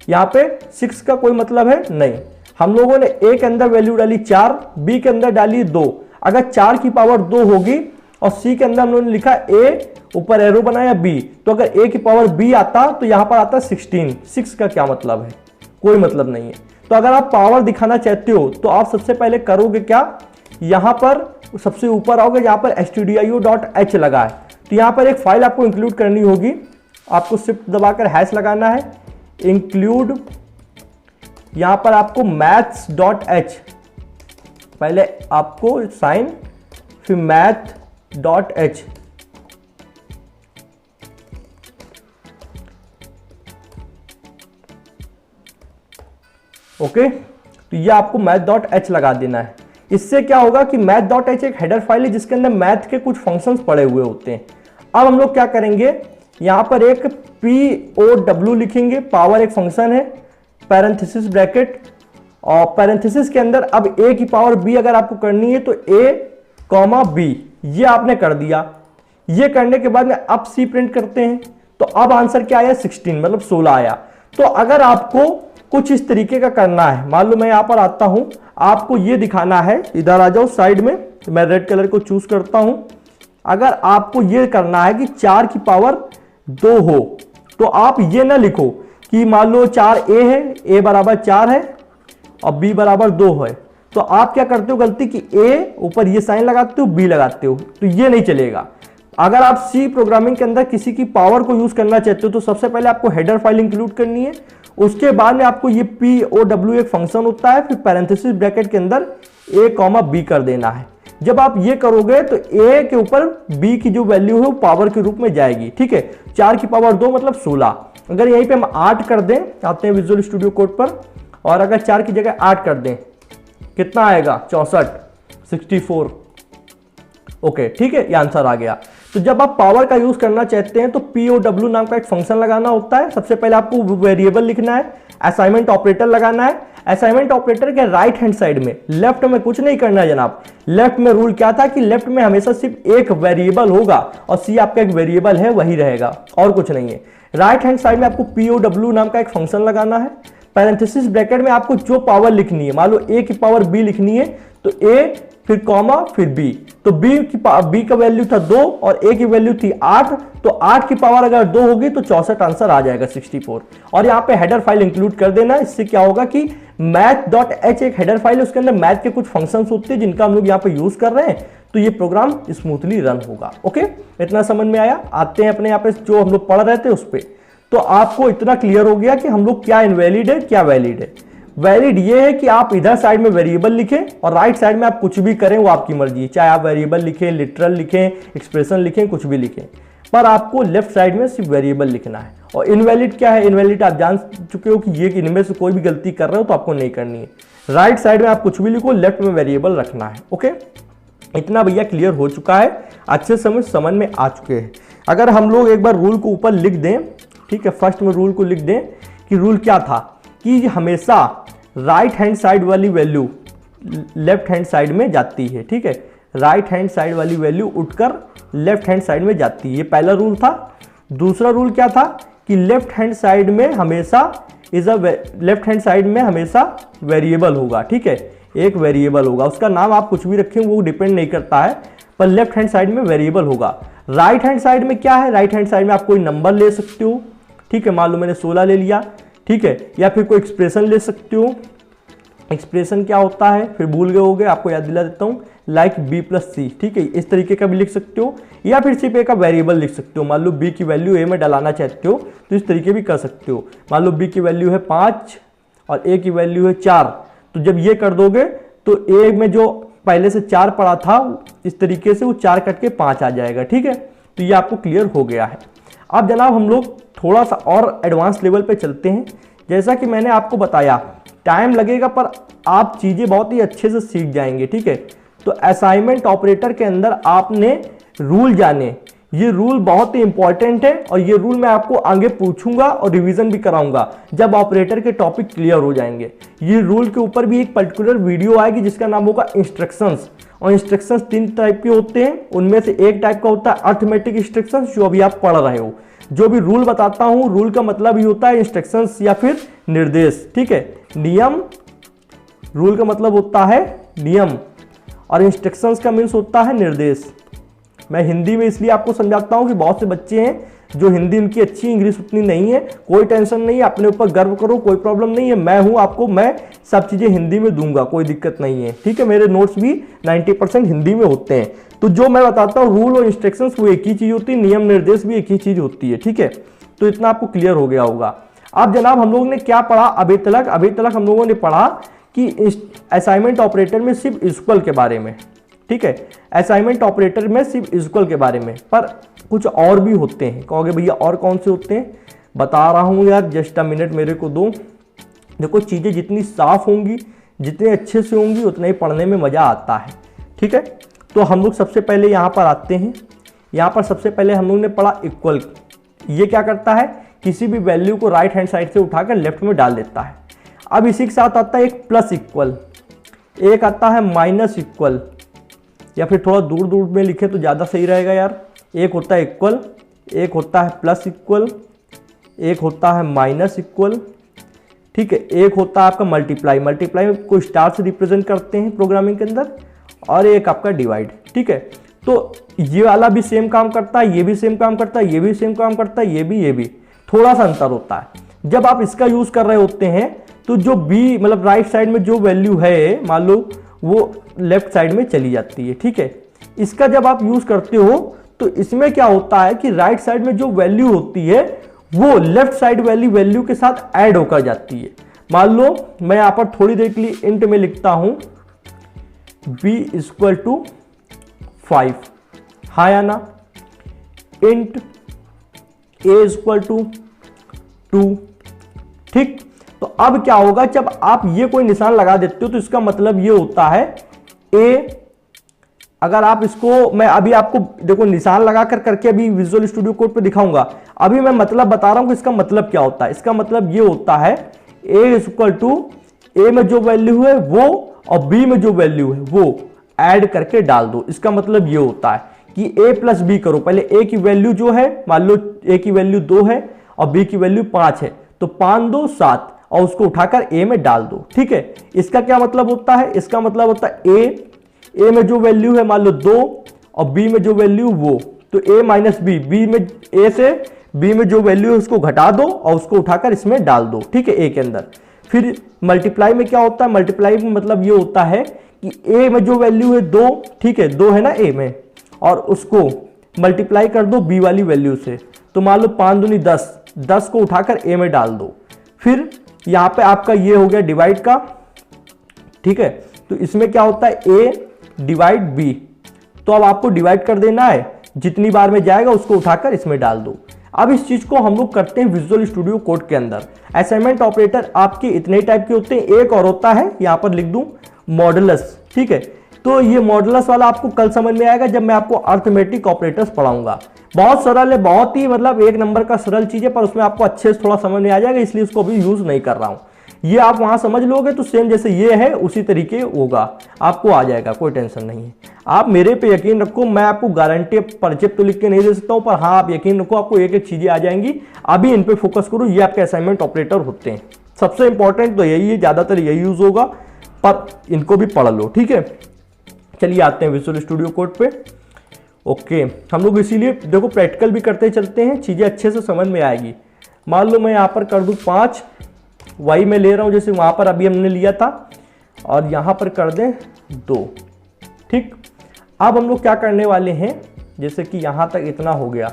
यहाँ पे 6 का कोई मतलब है नहीं। हम लोगों ने a के अंदर वैल्यू डाली 4, b के अंदर डाली 2। अगर 4 की पावर 2 होगी और c के अंदर हम लोगों ने लिखा a, ऊपर एरो बनाया b, तो अगर a की पावर b आता तो यहां पर आता 16। 6 का क्या मतलब है, कोई मतलब नहीं है। तो अगर आप पावर दिखाना चाहते हो तो आप सबसे पहले करोगे क्या, यहां पर सबसे ऊपर आओगे, यहां पर stdio.h लगा है, तो यहां पर एक फाइल आपको इंक्लूड करनी होगी। आपको शिफ्ट दबाकर हैश लगाना है, इंक्लूड, यहां पर आपको maths.h, पहले आपको साइन फिर math.h, ओके। तो ये आपको math.h लगा देना है। इससे क्या होगा कि math.h एक हेडर फाइल है जिसके अंदर मैथ के कुछ फंक्शंस पड़े हुए होते हैं। अब हम लोग क्या करेंगे, यहां पर एक POW लिखेंगे, पावर एक फंक्शन है, पैरेंथेसिस ब्रैकेट, और पैरेंथेसिस के अंदर अब a की पावर b अगर आपको करनी है तो a कॉमा b, ये आपने कर दिया। ये करने के बाद में अब c प्रिंट करते हैं, तो अब आंसर क्या आया 16, मतलब 16 आया। तो अगर आपको कुछ इस तरीके का करना है, मान लो मैं यहां पर आता हूं, आपको ये दिखाना है, इधर आ जाओ साइड में, मैं रेड कलर को चूज करता हूं। अगर आपको ये करना है कि 4 की पावर 2 हो, तो आप ये ना लिखो कि मान लो 4a है, a बराबर 4 है और b बराबर 2 है, तो आप क्या करते हो गलती कि a ऊपर ये साइन लगाते हो, b लगाते हो, तो ये नहीं चलेगा। अगर आप सी प्रोग्रामिंग के अंदर किसी की पावर को यूज करना चाहते हो तो सबसे पहले आपको हेडर फाइल इंक्लूड करनी है, उसके बाद में आपको ये POW एक फंक्शन होता है, फिर पैरेंथेसिस ब्रैकेट के अंदर a कॉमा b कर देना है। जब आप ये करोगे तो a के ऊपर b की जो वैल्यू है वो पावर के रूप में जाएगी, ठीक है। 4 की पावर 2 मतलब 16। अगर यहीं पे हम 8 कर दें, आते हैं विजुअल स्टूडियो कोड पर, और अगर 4 की जगह 8 कर दें, कितना आएगा 64। 64। ओके ठीक है, ये आंसर आ गया। तो जब आप पावर का यूज करना चाहते हैं तो POW नाम का एक फंक्शन लगाना होता है। सबसे पहले आपको वेरिएबल लिखना है, असाइनमेंट ऑपरेटर लगाना है। असाइनमेंट ऑपरेटर के राइट हैंड साइड में, लेफ्ट में कुछ नहीं करना है जनाब। लेफ्ट में रूल क्या था कि लेफ्ट में हमेशा सिर्फ एक वेरिएबल होगा और C आपका एक वेरिएबल है, वही रहेगा और कुछ नहीं है। राइट हैंड साइड में आपको POW नाम का एक फंक्शन लगाना है। पैरेंथेसिस ब्रैकेट में आपको जो पावर लिखनी है, मान लो A की पावर B लिखनी है तो A फिर कॉमा फिर B, तो B का वैल्यू था 2 और A की वैल्यू थी 8, तो 8 की पावर अगर 2 होगी तो 64 आंसर आ जाएगा 64। और यहाँ पे हेडर फाइल इंक्लूड कर देना। इससे क्या होगा कि math.h एक हेडर फाइल है, उसके अंदर मैथ के कुछ फंक्शंस होते हैं जिनका हम लोग यहाँ पे यूज कर रहे हैं, तो ये प्रोग्राम स्मूथली रन होगा। ओके, इतना समझ में आया। आते हैं अपने यहाँ पे जो हम लोग पढ़ रहे थे उस पर। तो आपको इतना क्लियर हो गया कि हम लोग क्या इनवैलिड है क्या वैलिड है। वैलिड ये है कि आप इधर साइड में वेरिएबल लिखें और राइट साइड में आप कुछ भी करें, वो आपकी मर्जी है। चाहे आप वेरिएबल लिखें, लिटरल लिखें, एक्सप्रेशन लिखें, कुछ भी लिखें, पर आपको लेफ्ट साइड में सिर्फ वेरिएबल लिखना है। और इनवैलिड क्या है? इनवैलिड आप जान चुके हो कि ये कि इनमें से कोई भी गलती कर रहे हो तो आपको नहीं करनी है। राइट साइड में आप कुछ भी लिखो, लेफ्ट में वेरिएबल रखना है। ओके, इतना भैया क्लियर हो चुका है, अच्छे समझ में आ चुके हैं। अगर हम लोग एक बार रूल को ऊपर लिख दें, ठीक है, फर्स्ट में रूल को लिख दें कि रूल क्या था कि हमेशा राइट हैंड साइड वाली वैल्यू लेफ्ट हैंड साइड में जाती है। ठीक है, राइट हैंड साइड वाली वैल्यू उठकर लेफ्ट हैंड साइड में जाती है, ये पहला रूल था। दूसरा रूल क्या था कि लेफ्ट हैंड साइड में हमेशा लेफ्ट हैंड साइड में हमेशा वेरिएबल होगा। ठीक है, एक वेरिएबल होगा, उसका नाम आप कुछ भी रखें वो डिपेंड नहीं करता है, पर लेफ्ट हैंड साइड में वेरिएबल होगा। राइट हैंड साइड में क्या है? राइट हैंड साइड में आप कोई नंबर ले सकते हो। ठीक है, मान लो मैंने 16 ले लिया, ठीक है, या फिर कोई एक्सप्रेशन ले सकते हो। एक्सप्रेशन क्या होता है फिर भूल गए होगे, आपको याद दिला देता हूँ, लाइक B+C। ठीक है, इस तरीके का भी लिख सकते हो, या फिर सिर्फ एक का वेरिएबल लिख सकते हो। मान लो B की वैल्यू A में डलाना चाहते हो तो इस तरीके भी कर सकते हो। मान लो B की वैल्यू है 5 और A की वैल्यू है 4, तो जब ये कर दोगे तो A में जो पहले से 4 पड़ा था इस तरीके से वो 4 कट के 5 आ जाएगा। ठीक है, तो ये आपको क्लियर हो गया है। अब जनाब हम लोग थोड़ा सा और एडवांस लेवल पे चलते हैं। जैसा कि मैंने आपको बताया टाइम लगेगा पर आप चीज़ें बहुत ही अच्छे से सीख जाएंगे। ठीक है, तो असाइनमेंट ऑपरेटर के अंदर आपने रूल जाने, ये रूल बहुत ही इंपॉर्टेंट है और ये रूल मैं आपको आगे पूछूंगा और रिवीजन भी कराऊंगा जब ऑपरेटर के टॉपिक क्लियर हो जाएंगे। ये रूल के ऊपर भी एक पर्टिकुलर वीडियो आएगी जिसका नाम होगा इंस्ट्रक्शंस। और इंस्ट्रक्शंस 3 टाइप के होते हैं, उनमें से एक टाइप का होता है अर्थमेटिक इंस्ट्रक्शंस जो अभी आप पढ़ रहे हो। जो भी रूल बताता हूं, रूल का मतलब ही होता है इंस्ट्रक्शंस या फिर निर्देश। ठीक है, नियम, रूल का मतलब होता है नियम और इंस्ट्रक्शंस का मीन्स होता है निर्देश। मैं हिंदी में इसलिए आपको समझाता हूं कि बहुत से बच्चे हैं जो हिंदी उनकी अच्छी, इंग्लिश उतनी नहीं है। कोई टेंशन नहीं है, अपने ऊपर गर्व करो, कोई प्रॉब्लम नहीं है। मैं हूं आपको, मैं सब चीज़ें हिंदी में दूंगा, कोई दिक्कत नहीं है। ठीक है, मेरे नोट्स भी 90% हिंदी में होते हैं। तो जो मैं बताता हूँ रूल और इंस्ट्रक्शंस वो एक ही चीज़ होती है, नियम निर्देश भी एक ही चीज़ होती है। ठीक है, तो इतना आपको क्लियर हो गया होगा। अब जनाब हम लोगों ने क्या पढ़ा अभी तक हम लोगों ने पढ़ा कि असाइनमेंट ऑपरेटर में सिर्फ इक्वल के बारे में। ठीक है, असाइनमेंट ऑपरेटर में सिर्फ इक्वल के बारे में, पर कुछ और भी होते हैं। कहोगे भैया और कौन से होते हैं? बता रहा हूँ यार, जस्ट अ मिनट मेरे को दो। देखो, चीज़ें जितनी साफ होंगी, जितने अच्छे से होंगी, उतना ही पढ़ने में मज़ा आता है। ठीक है, तो हम लोग सबसे पहले यहाँ पर आते हैं। यहाँ पर सबसे पहले हम लोग ने पढ़ा इक्वल। ये क्या करता है? किसी भी वैल्यू को राइट हैंड साइड से उठाकर लेफ्ट में डाल देता है। अब इसी के साथ आता है एक प्लस इक्वल, एक आता है माइनस इक्वल, या फिर थोड़ा दूर दूर में लिखे तो ज़्यादा सही रहेगा यार। एक होता है इक्वल, एक होता है प्लस इक्वल, एक होता है माइनस इक्वल। ठीक है, एक होता है आपका मल्टीप्लाई, मल्टीप्लाई को स्टार से रिप्रेजेंट करते हैं प्रोग्रामिंग के अंदर, और एक आपका डिवाइड। ठीक है, तो ये वाला भी सेम काम करता है, ये भी सेम काम करता है, ये भी सेम काम करता है, ये भी थोड़ा सा अंतर होता है। जब आप इसका यूज कर रहे होते हैं तो जो बी मतलब राइट साइड में जो वैल्यू है मान लो वो लेफ्ट साइड में चली जाती है। ठीक है, इसका जब आप यूज करते हो तो इसमें क्या होता है कि राइट साइड में जो वैल्यू होती है वो लेफ्ट साइड वाली वैल्यू के साथ ऐड होकर जाती है। मान लो मैं यहां पर थोड़ी देर के लिए इंट में लिखता हूं b = 5, हाँ या ना, इंट a = 2। ठीक, तो अब क्या होगा, जब आप ये कोई निशान लगा देते हो तो इसका मतलब ये होता है a अगर आप इसको, मैं अभी आपको देखो निशान लगा कर करके अभी विजुअल स्टूडियो कोड पे दिखाऊंगा। अभी मैं मतलब बता रहा हूं कि इसका मतलब क्या होता है। इसका मतलब ये होता है a इज इक्वल टू ए में जो वैल्यू है वो और b में जो वैल्यू है वो ऐड करके डाल दो। इसका मतलब ये होता है कि a प्लस बी करो। पहले a की वैल्यू जो है, मान लो a की वैल्यू 2 है और b की वैल्यू 5 है, तो 5 2 7 और उसको उठाकर a में डाल दो। ठीक है, इसका क्या मतलब होता है? इसका मतलब होता है a में जो वैल्यू है मान लो 2 और b में जो वैल्यू वो, तो a माइनस बी, b में a से b में जो वैल्यू है उसको घटा दो और उसको उठाकर इसमें डाल दो। ठीक है, a के अंदर। फिर मल्टीप्लाई में क्या होता है? मल्टीप्लाई में मतलब ये होता है कि a में जो वैल्यू है 2, ठीक है 2 है ना a में, और उसको मल्टीप्लाई कर दो b वाली वैल्यू से, तो मान लो 5 दूनी 10, 10 को उठाकर a में डाल दो। फिर यहाँ पे आपका ये हो गया डिवाइड का। ठीक है, तो इसमें क्या होता है a डिवाइड b, तो अब आपको डिवाइड कर देना है, जितनी बार में जाएगा उसको उठाकर इसमें डाल दो। अब इस चीज को हम लोग करते हैं विजुअल स्टूडियो कोड के अंदर। असाइनमेंट ऑपरेटर आपके इतने टाइप के होते हैं, एक और होता है यहां पर लिख दूं मॉडुलस। ठीक है, तो ये मॉडुलस वाला आपको कल समझ में आएगा जब मैं आपको अर्थमेटिक ऑपरेटर्स पढ़ाऊंगा। बहुत सरल है, बहुत ही मतलब एक नंबर का सरल चीज है, पर उसमें आपको अच्छे से थोड़ा समझ में आ जाएगा, इसलिए उसको अभी यूज नहीं कर रहा हूं। ये आप वहां समझ लोगे तो सेम जैसे ये है उसी तरीके होगा, आपको आ जाएगा, कोई टेंशन नहीं है। आप मेरे पे यकीन रखो, मैं आपको गारंटी परिचय तो लिख के नहीं दे सकता हूं, पर हाँ आप यकीन रखो आपको एक एक चीजें आ जाएंगी। अभी इन पे फोकस करो, ये आपके असाइनमेंट ऑपरेटर होते हैं। सबसे इंपॉर्टेंट तो यही है, ज्यादातर यही यूज होगा, पर इनको भी पढ़ लो। ठीक है, चलिए आते हैं विजुअल स्टूडियो कोड पे। ओके, हम लोग इसीलिए देखो प्रैक्टिकल भी करते चलते हैं, चीजें अच्छे से समझ में आएगी। मान लो मैं यहाँ पर कर दूं 5, वही मैं ले रहा हूं जैसे वहां पर अभी हमने लिया था, और यहां पर कर दें 2। ठीक, अब हम लोग क्या करने वाले हैं, जैसे कि यहां तक इतना हो गया।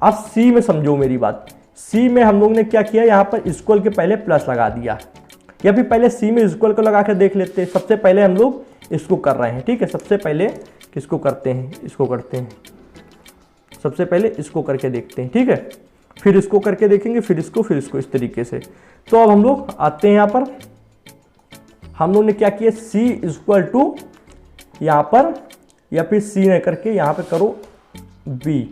अब सी में समझो मेरी बात। सी में हम लोग ने क्या किया, यहां पर इक्वल के पहले प्लस लगा दिया, या फिर पहले सी में इक्वल को लगा कर देख लेते हैं। सबसे पहले हम लोग इसको कर रहे हैं। ठीक है, सबसे पहले किसको करते हैं, इसको करते हैं। सबसे पहले इसको करके देखते हैं। ठीक है, फिर इसको करके देखेंगे, फिर इसको इस तरीके से। तो अब हम लोग आते हैं यहां पर, हम लोग ने क्या किया, सी इक्वल टू यहां पर, या फिर सी ने करके यहां पे करो बी,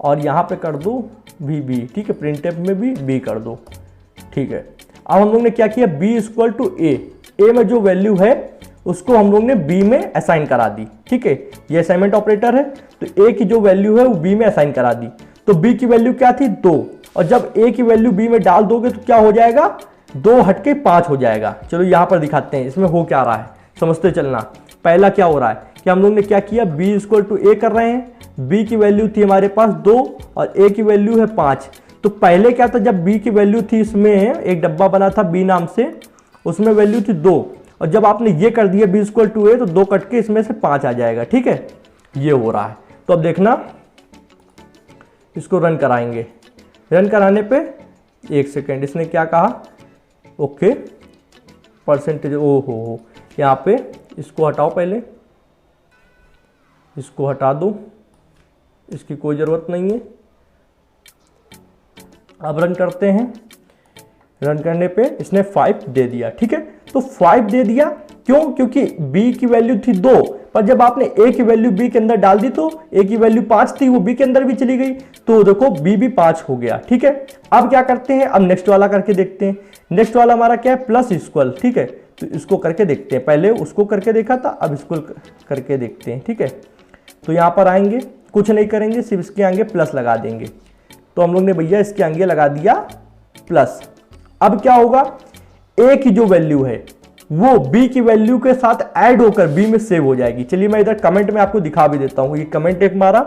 और यहां पे कर दो भी बी। ठीक है, प्रिंटफ में भी बी कर दो। ठीक है, अब हम लोग ने क्या किया, बी इक्वल टू ए में जो वैल्यू है उसको हम लोग ने बी में असाइन करा दी। ठीक है, ये असाइनमेंट ऑपरेटर है, तो ए की जो वैल्यू है वो बी में असाइन करा दी। तो बी की वैल्यू क्या थी 2, और जब ए की वैल्यू बी में डाल दोगे तो क्या हो जाएगा, 2 हटके 5 हो जाएगा। चलो यहां पर दिखाते हैं इसमें हो क्या रहा है, समझते चलना। पहला क्या हो रहा है कि हम लोग ने क्या किया, बी इक्वल टू ए कर रहे हैं, बी की वैल्यू थी हमारे पास 2 और ए की वैल्यू है 5। तो पहले क्या था, जब बी की वैल्यू थी, इसमें एक डब्बा बना था बी नाम से, उसमें वैल्यू थी 2, और जब आपने ये कर दिया बी इक्वल टू ए, तो 2 कट के इसमें से 5 आ जाएगा। ठीक है, ये हो रहा है। तो अब देखना, इसको रन कराएंगे। रन कराने पे 1 सेकेंड, इसने क्या कहा, ओके परसेंटेज, ओ हो यहाँ पे इसको हटाओ, पहले इसको हटा दो, इसकी कोई ज़रूरत नहीं है। अब रन करते हैं। रन करने पे इसने 5 दे दिया। ठीक है, तो 5 दे दिया, क्यों, क्योंकि b की वैल्यू थी 2, पर जब आपने a की वैल्यू b के अंदर डाल दी तो a की वैल्यू 5 थी, वो b के अंदर भी चली गई, तो देखो b भी 5 हो गया। ठीक है, अब क्या करते हैं, अब नेक्स्ट वाला करके देखते हैं। नेक्स्ट वाला हमारा क्या है, प्लस इक्वल। ठीक है, तो इसको करके देखते हैं, पहले उसको करके देखा था, अब इसको करके देखते हैं। ठीक है, तो यहाँ पर आएंगे, कुछ नहीं करेंगे, सिर्फ इसके आगे प्लस लगा देंगे। तो हम लोग ने भैया इसके आगे लगा दिया प्लस। अब क्या होगा, a की जो वैल्यू है वो b की वैल्यू के साथ ऐड होकर b में सेव हो जाएगी। चलिए मैं इधर कमेंट में आपको दिखा भी देता हूं, ये कमेंट एक मारा,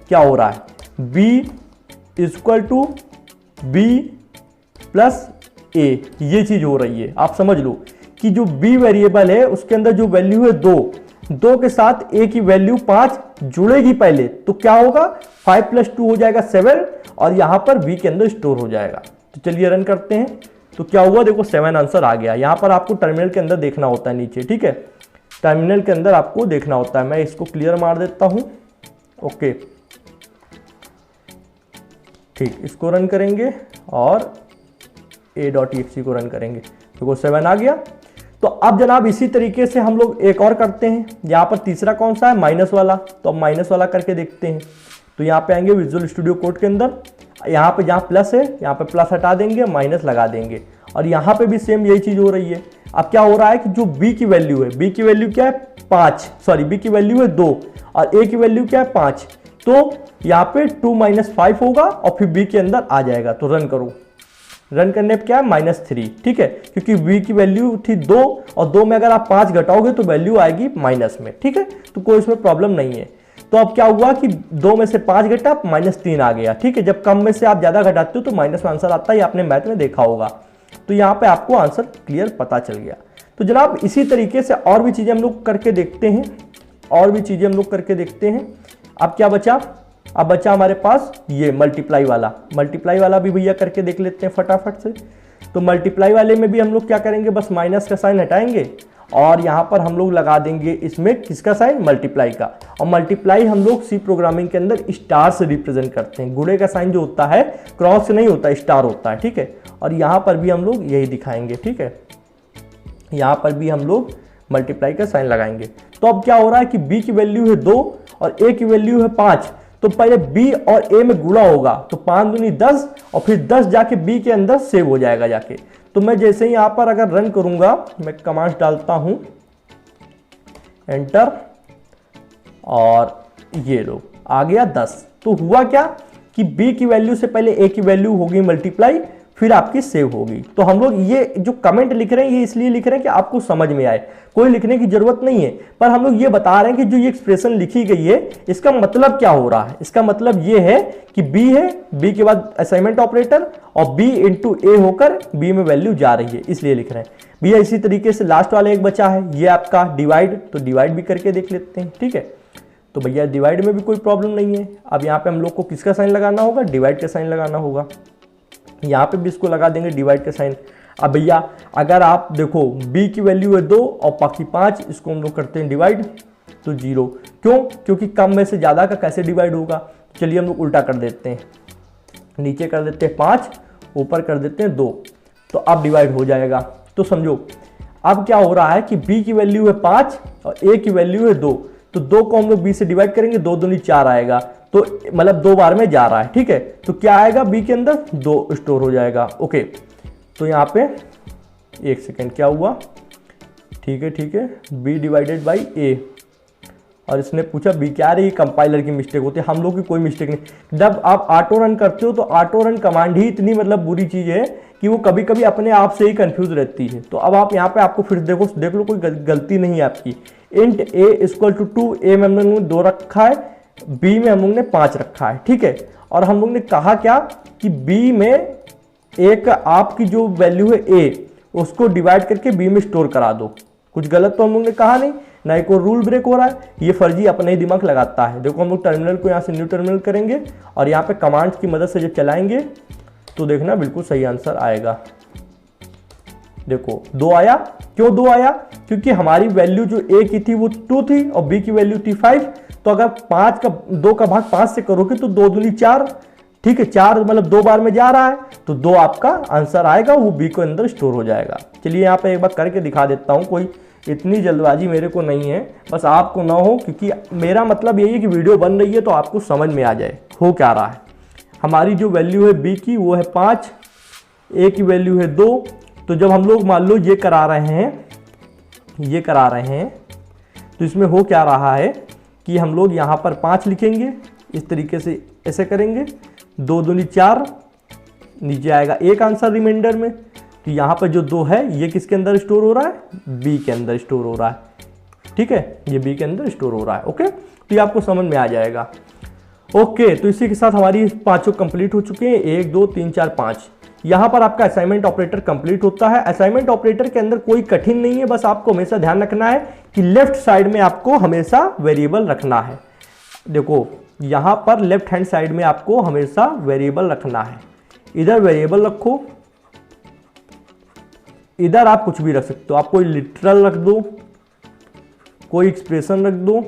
क्या हो रहा है, b equal to b plus a, ये चीज हो रही है। आप समझ लो कि जो b वेरिएबल है उसके अंदर जो वैल्यू है 2 के साथ a की वैल्यू 5 जुड़ेगी पहले, तो क्या होगा, 5 + 2 हो जाएगा 7, और यहां पर b के अंदर स्टोर हो जाएगा। तो चलिए रन करते हैं। तो क्या हुआ, देखो 7 आंसर आ गया। यहां पर आपको टर्मिनल के अंदर देखना होता है नीचे। ठीक है, टर्मिनल के अंदर आपको देखना होता है। मैं इसको क्लियर मार देता हूं। ओके, ठीक, इसको रन करेंगे और a.exe को रन करेंगे। देखो 7 आ गया। तो अब जनाब इसी तरीके से हम लोग एक और करते हैं। यहाँ पर तीसरा कौन सा है, माइनस वाला, तो अब माइनस वाला करके देखते हैं। तो यहाँ पे आएंगे विजुअल स्टूडियो कोड के अंदर, यहाँ पे जहाँ प्लस है यहाँ पे प्लस हटा देंगे, माइनस लगा देंगे, और यहाँ पे भी सेम यही चीज हो रही है। अब क्या हो रहा है कि जो b की वैल्यू है, b की वैल्यू क्या है 5, सॉरी b की वैल्यू है 2 और a की वैल्यू क्या है 5, तो यहाँ पे 2 - 5 होगा और फिर b के अंदर आ जाएगा। तो रन करो, रन करने पे क्या है -3, ठीक है, क्योंकि v की वैल्यू थी 2 और 2 में अगर आप 5 घटाओगे तो वैल्यू आएगी माइनस में, ठीक है, तो कोई इसमें प्रॉब्लम नहीं है। तो अब क्या हुआ कि 2 में से 5 घटा -3 आ गया, ठीक है। जब कम में से आप ज्यादा घटाते हो तो माइनस में आंसर आता है, आपने मैथ में देखा होगा। तो यहाँ पे आपको आंसर क्लियर पता चल गया। तो जनाब इसी तरीके से और भी चीजें हम लोग करके देखते हैं, और भी चीजें हम लोग करके देखते हैं। अब क्या बचा, अब बचा हमारे पास ये मल्टीप्लाई वाला भी भैया करके देख लेते हैं फटाफट से। तो मल्टीप्लाई वाले में भी हम लोग क्या करेंगे, बस माइनस का साइन हटाएंगे और यहाँ पर हम लोग लगा देंगे इसमें किसका साइन, मल्टीप्लाई का। और मल्टीप्लाई हम लोग सी प्रोग्रामिंग के अंदर स्टार से रिप्रेजेंट करते हैं। गुणे का साइन जो होता है क्रॉस से नहीं होता, स्टार होता है, ठीक है। और यहाँ पर भी हम लोग यही दिखाएंगे, ठीक है, यहाँ पर भी हम लोग मल्टीप्लाई का साइन लगाएंगे। तो अब क्या हो रहा है कि b की वैल्यू है 2 और a की वैल्यू है 5, तो पहले b और a में गुणा होगा, तो 5 दूनी 10 और फिर 10 जाके b के अंदर सेव हो जाएगा जाके। तो मैं जैसे ही यहां पर अगर रन करूंगा, मैं कमांड डालता हूं एंटर, और ये लो आ गया 10। तो हुआ क्या कि b की वैल्यू से पहले a की वैल्यू होगी मल्टीप्लाई, फिर आपकी सेव होगी। तो हम लोग ये जो कमेंट लिख रहे हैं ये इसलिए लिख रहे हैं कि आपको समझ में आए, कोई लिखने की जरूरत नहीं है, पर हम लोग ये बता रहे हैं कि जो ये एक्सप्रेशन लिखी गई है इसका मतलब क्या हो रहा है। इसका मतलब ये है कि b है, b के बाद असाइनमेंट ऑपरेटर और b इंटू a होकर b में वैल्यू जा रही है, इसलिए लिख रहे हैं भैया। इसी तरीके से लास्ट वाला एक बचा है, ये आपका डिवाइड, तो डिवाइड भी करके देख लेते हैं, ठीक है। तो भैया डिवाइड में भी कोई प्रॉब्लम नहीं है। अब यहाँ पे हम लोग को किसका साइन लगाना होगा, डिवाइड का साइन लगाना होगा। यहाँ पे भी इसको लगा देंगे डिवाइड का साइन। अब भैया अगर आप देखो b की वैल्यू है 2 और बाकी 5, इसको हम लोग करते हैं डिवाइड, तो 0, क्यों, क्योंकि कम में से ज्यादा का कैसे डिवाइड होगा। चलिए हम लोग उल्टा कर देते हैं, नीचे कर देते हैं 5, ऊपर कर देते हैं 2, तो अब डिवाइड हो जाएगा। तो समझो अब क्या हो रहा है कि b की वैल्यू है 5 और a की वैल्यू है 2, तो 2 को हम लोग b से डिवाइड करेंगे, 2 दूनी 4 आएगा, तो मतलब 2 बार में जा रहा है, ठीक है। तो क्या आएगा b के अंदर, 2 स्टोर हो जाएगा, ओके। तो यहाँ पे एक सेकेंड क्या हुआ, ठीक है, b डिवाइडेड बाई a, और इसने पूछा b क्या रही, कंपाइलर की मिस्टेक होती है, हम लोग की कोई मिस्टेक नहीं। जब आप ऑटो रन करते हो तो ऑटो रन कमांड ही इतनी मतलब बुरी चीज है कि वो कभी कभी अपने आप से ही कंफ्यूज रहती है। तो अब आप यहाँ पे आपको फिर देख लो कोई गलती नहीं है आपकी। Int a equal to 2, a में हम लोग ने 2 रखा है, b में हम लोग ने 5 रखा है, ठीक है। और हम लोग ने कहा क्या कि b में एक आपकी जो वैल्यू है a, उसको डिवाइड करके b में स्टोर करा दो। कुछ गलत तो हम लोग ने कहा नहीं, ना कोई रूल ब्रेक हो रहा है, ये फर्जी अपने ही दिमाग लगाता है। देखो हम लोग टर्मिनल को यहाँ से न्यू टर्मिनल करेंगे और यहाँ पे कमांड्स की मदद से जब चलाएंगे तो देखना बिल्कुल सही आंसर आएगा। देखो 2 आया, क्यों 2 आया, क्योंकि हमारी वैल्यू जो a की थी वो 2 थी और b की वैल्यू थी 5। तो अगर 2 का भाग 5 से करोगे तो 2 दूनी 4, ठीक है, 4 मतलब 2 बार में जा रहा है, तो 2 आपका आंसर आएगा, वो b के अंदर स्टोर हो जाएगा। चलिए यहाँ पे एक बार करके दिखा देता हूँ, कोई इतनी जल्दबाजी मेरे को नहीं है, बस आपको ना हो, क्योंकि मेरा मतलब यही है कि वीडियो बन रही है तो आपको समझ में आ जाए हो क्या रहा है। हमारी जो वैल्यू है b की वो है 5, a की वैल्यू है 2। तो जब हम लोग मान लो ये करा रहे हैं तो इसमें हो क्या रहा है कि हम लोग यहाँ पर 5 लिखेंगे, इस तरीके से ऐसे करेंगे, 2 दूनी 4, नीचे आएगा 1 आंसर रिमाइंडर में। तो यहाँ पर जो 2 है ये किसके अंदर स्टोर हो रहा है, b के अंदर स्टोर हो रहा है, ठीक है, ये b के अंदर स्टोर हो रहा है, ओके। तो ये आपको समझ में आ जाएगा, ओके। तो इसी के साथ हमारी 5 कंप्लीट हो चुके हैं, 1 2 3 4 5। यहाँ पर आपका असाइनमेंट ऑपरेटर कंप्लीट होता है। असाइनमेंट ऑपरेटर के अंदर कोई कठिन नहीं है, बस आपको हमेशा ध्यान रखना है कि लेफ्ट साइड में आपको हमेशा वेरिएबल रखना है। देखो यहाँ पर लेफ्ट हैंड साइड में आपको हमेशा वेरिएबल रखना है, इधर वेरिएबल रखो, इधर आप कुछ भी रख सकते हो, आप कोई लिटरल रख दो, कोई एक्सप्रेशन रख दो,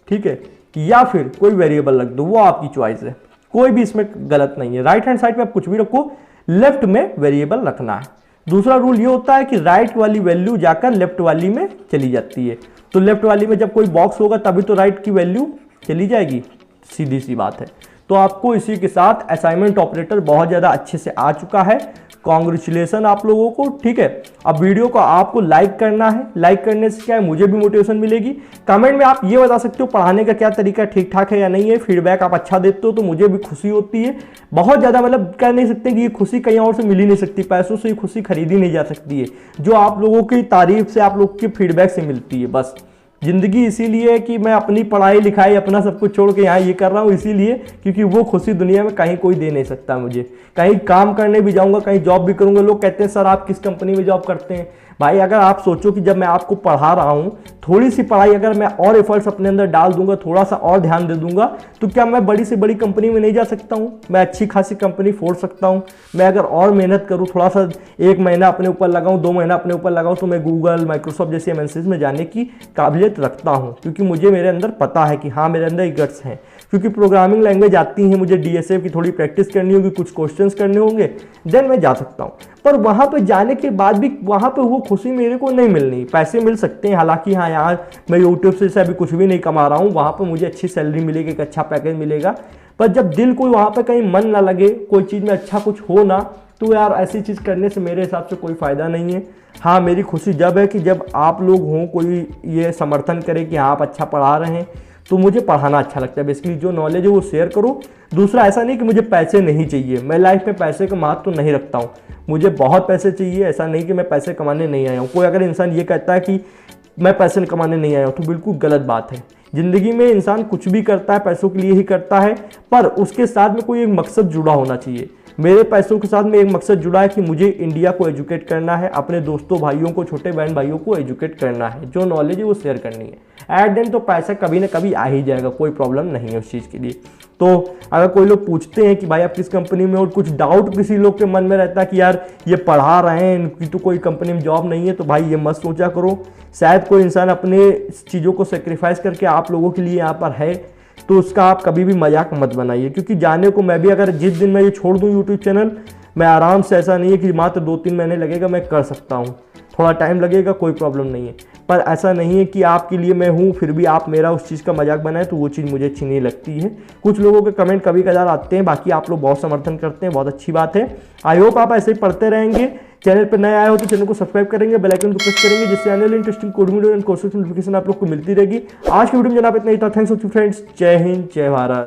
ठीक है, या फिर कोई वेरिएबल रख दो, वो आपकी चॉइस है, कोई भी इसमें गलत नहीं है। राइट हैंड साइड पे आप कुछ भी रखो, लेफ्ट में वेरिएबल रखना है। दूसरा रूल ये होता है कि राइट वाली वैल्यू जाकर लेफ्ट वाली में चली जाती है। तो लेफ्ट वाली में जब कोई बॉक्स होगा तभी तो राइट की वैल्यू चली जाएगी, सीधी सी बात है। तो आपको इसी के साथ असाइनमेंट ऑपरेटर बहुत ज़्यादा अच्छे से आ चुका है। कॉन्ग्रेचुलेसन आप लोगों को, ठीक है। अब वीडियो को आपको लाइक करना है, लाइक करने से क्या है, मुझे भी मोटिवेशन मिलेगी। कमेंट में आप ये बता सकते हो पढ़ाने का क्या तरीका ठीक ठाक है या नहीं है। फीडबैक आप अच्छा देते हो तो मुझे भी खुशी होती है बहुत ज़्यादा। मतलब कह नहीं सकते कि ये खुशी कहीं और से मिल ही नहीं सकती, पैसों से ये खुशी खरीदी नहीं जा सकती है, जो आप लोगों की तारीफ से, आप लोग के फीडबैक से मिलती है। बस जिंदगी इसीलिए है कि मैं अपनी पढ़ाई लिखाई अपना सब कुछ छोड़ के यहाँ ये कर रहा हूँ, इसीलिए क्योंकि वो खुशी दुनिया में कहीं कोई दे नहीं सकता मुझे। कहीं काम करने भी जाऊँगा, कहीं जॉब भी करूँगा, लोग कहते हैं सर आप किस कंपनी में जॉब करते हैं। भाई अगर आप सोचो कि जब मैं आपको पढ़ा रहा हूँ, थोड़ी सी पढ़ाई अगर मैं और एफर्ट्स अपने अंदर डाल दूंगा, थोड़ा सा और ध्यान दे दूंगा, तो क्या मैं बड़ी से बड़ी कंपनी में नहीं जा सकता हूँ? मैं अच्छी खासी कंपनी फोड़ सकता हूँ। मैं अगर और मेहनत करूँ, थोड़ा सा 1 महीना अपने ऊपर लगाऊँ, 2 महीना अपने ऊपर लगाऊँ, तो मैं गूगल, माइक्रोसॉफ्ट जैसे एमएनसीज में जाने की काबिलियत रखता हूँ, क्योंकि मुझे मेरे अंदर पता है कि हाँ मेरे अंदर गट्स हैं। क्योंकि प्रोग्रामिंग लैंग्वेज आती है, मुझे डीएसएफ की थोड़ी प्रैक्टिस करनी होगी, कुछ क्वेश्चंस करने होंगे, देन मैं जा सकता हूँ। पर वहाँ पे जाने के बाद भी वहाँ पे वो खुशी मेरे को नहीं मिलनी। पैसे मिल सकते हैं, हालांकि हाँ यार मैं यूट्यूब से अभी कुछ भी नहीं कमा रहा हूँ, वहाँ पे मुझे अच्छी सैलरी मिलेगी, एक अच्छा पैकेज मिलेगा, पर जब दिल कोई वहाँ पे कहीं मन ना लगे, कोई चीज़ में अच्छा कुछ हो ना, तो यार ऐसी चीज़ करने से मेरे हिसाब से कोई फ़ायदा नहीं है। हाँ मेरी खुशी जब है कि जब आप लोग हों, कोई ये समर्थन करे कि हाँ आप अच्छा पढ़ा रहे हैं, तो मुझे पढ़ाना अच्छा लगता है। बेसिकली जो नॉलेज है वो शेयर करो। दूसरा ऐसा नहीं कि मुझे पैसे नहीं चाहिए, मैं लाइफ में पैसे का महत्व तो नहीं रखता हूँ, मुझे बहुत पैसे चाहिए। ऐसा नहीं कि मैं पैसे कमाने नहीं आया हूँ। कोई अगर इंसान ये कहता है कि मैं पैसे कमाने नहीं आया हूँ तो बिल्कुल गलत बात है। ज़िंदगी में इंसान कुछ भी करता है पैसों के लिए ही करता है, पर उसके साथ में कोई एक मकसद जुड़ा होना चाहिए। मेरे पैसों के साथ में एक मकसद जुड़ा है कि मुझे इंडिया को एजुकेट करना है, अपने दोस्तों भाइयों को, छोटे बहन भाइयों को एजुकेट करना है, जो नॉलेज है वो शेयर करनी है। एट देन तो पैसा कभी ना कभी आ ही जाएगा, कोई प्रॉब्लम नहीं है उस चीज़ के लिए। तो अगर कोई लोग पूछते हैं कि भाई आप किस कंपनी में, और कुछ डाउट किसी लोग के मन में रहता है कि यार ये पढ़ा रहे हैं, इनकी तो कोई कंपनी में जॉब नहीं है, तो भाई ये मत सोचा करो। शायद कोई इंसान अपने चीज़ों को सेक्रीफाइस करके आप लोगों के लिए यहाँ पर है, तो उसका आप कभी भी मजाक मत बनाइए। क्योंकि जाने को मैं भी, अगर जिस दिन मैं ये छोड़ दूँ यूट्यूब चैनल, मैं आराम से, ऐसा नहीं है कि मात्र 2-3 महीने लगेगा, मैं कर सकता हूँ। थोड़ा टाइम लगेगा, कोई प्रॉब्लम नहीं है, पर ऐसा नहीं है कि आपके लिए मैं हूँ फिर भी आप मेरा उस चीज़ का मजाक बनाए, तो वो चीज़ मुझे अच्छी नहीं लगती है। कुछ लोगों के कमेंट कभी कदार आते हैं, बाकी आप लोग बहुत समर्थन करते हैं, बहुत अच्छी बात है। आई होप आप ऐसे ही पढ़ते रहेंगे। चैनल पर नए आए हो तो चैनल को सब्सक्राइब करेंगे, बेल आइकन को प्रेस करेंगे, जिससे आने वाले interesting code video and courses notification आप लोग को मिलती रहेगी। आज की वीडियो में जनाब इतना ही था। Thanks for friends. जय हिंद, जय भारत।